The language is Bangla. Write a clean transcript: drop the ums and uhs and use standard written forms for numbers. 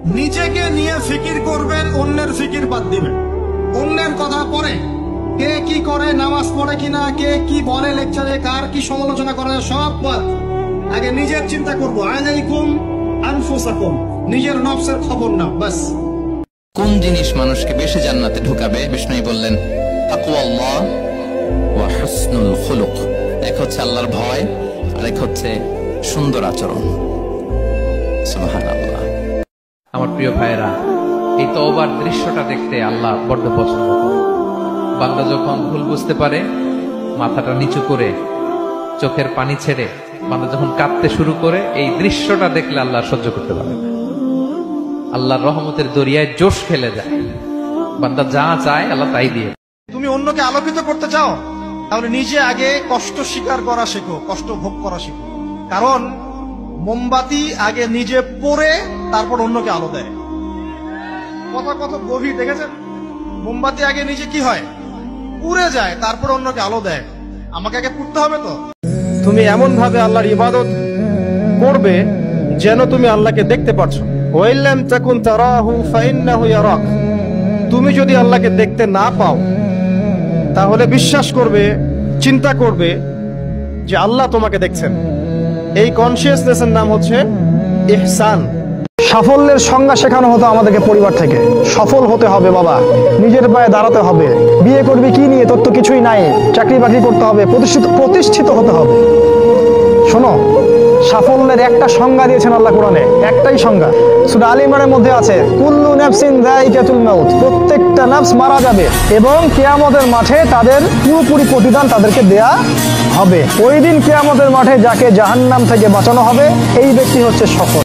নিজেকে নিয়ে ফিকির করবেন, অন্যের ফিকির বাদ দিবেন। অন্যের কথা পরে কে কি করে, নামাজ পড়ে কিনা, কে কি বলে লেকচারে, কার কি সমালোচনা করে, সব বাদ। আগে নিজের চিন্তা করবো। আলাইকুম আনফুসাকুম, নিজের নফসের খবর না, বাস। কোন জিনিস মানুষকে বেশি জান্নাতে ঢুকাবে? বিষ্ণু বললেন তাকওয়াল্লাহ ওয়া হুসনুল খুলুক। এক হচ্ছে আল্লাহর ভয়, আর এক হচ্ছে সুন্দর আচরণ। সুবহানাল্লাহ। আমার প্রিয় ভাইরা, এই তওবার দৃশ্যটা দেখতে আল্লাহ বড্ড পছন্দ করে। বান্দা যখন ভুল বুঝতে পারে, মাথাটা নিচু করে চোখের পানি ছেড়ে বান্দা যখন কাঁদতে শুরু করে, এই দৃশ্যটা দেখলে আল্লাহ সহ্য করতে পারে না। আল্লাহর রহমতের দরিয়ায় জোশ খেলে যায়। বান্দা যা চায় আল্লাহ তাই দিয়ে। তুমি অন্যকে আলোকিত করতে চাও, তাহলে নিজে আগে কষ্ট স্বীকার করা শেখো, কষ্ট ভোগ করা শেখো। কারণ মোমবাতি আগে নিজে পড়ে তারপর অন্যকে আলো দেয়। কথা কত গভীর দেখেছেন? মোমবাতি আগে নিজে কি হয়, পুড়ে যায়, তারপর অন্যকে আলো দেয়। আমাকে আগে পুড়তে হবে তো। তুমি এমন ভাবে আল্লাহর ইবাদত করবে যেন তুমি আল্লাহকে দেখতে পারছো। ওয়াইল্লাম তাকুন তারাহু ফাইন্নাহু ইয়ারাক। তুমি যদি আল্লাহকে দেখতে না পাও, তাহলে বিশ্বাস করবে, চিন্তা করবে যে আল্লাহ তোমাকে দেখছেন। এই কনসিয়াসনেসের নাম হচ্ছে ইহসান। সাফল্যের সংজ্ঞা শেখানো হতো আমাদেরকে পরিবার থেকে। সফল হতে হবে বাবা, নিজের পায়ে দাঁড়াতে হবে, বিয়ে করবি কি নিয়ে, তোর তো কিছুই নাই, চাকরি বাকরি করতে হবে, প্রতিষ্ঠিত হতে হবে। শোনো, সাফল্যের একটা সংজ্ঞা দিয়েছেন আল্লাহ কোরআনে, একটাই সংজ্ঞা। সূরা আলে ইমরানের মধ্যে আছে, কুল্লু নাফসিন যায়িকাতুল মাউত, প্রত্যেকটা নফস মারা যাবে এবং কিয়ামতের মাঠে তাদের পুরোপুরি প্রতিদান তাদেরকে দেয়া হবে। ওই দিন কিয়ামতের মাঠে যাকে জাহান্নাম থেকে বাঁচানো হবে, এই ব্যক্তি হচ্ছে সফল।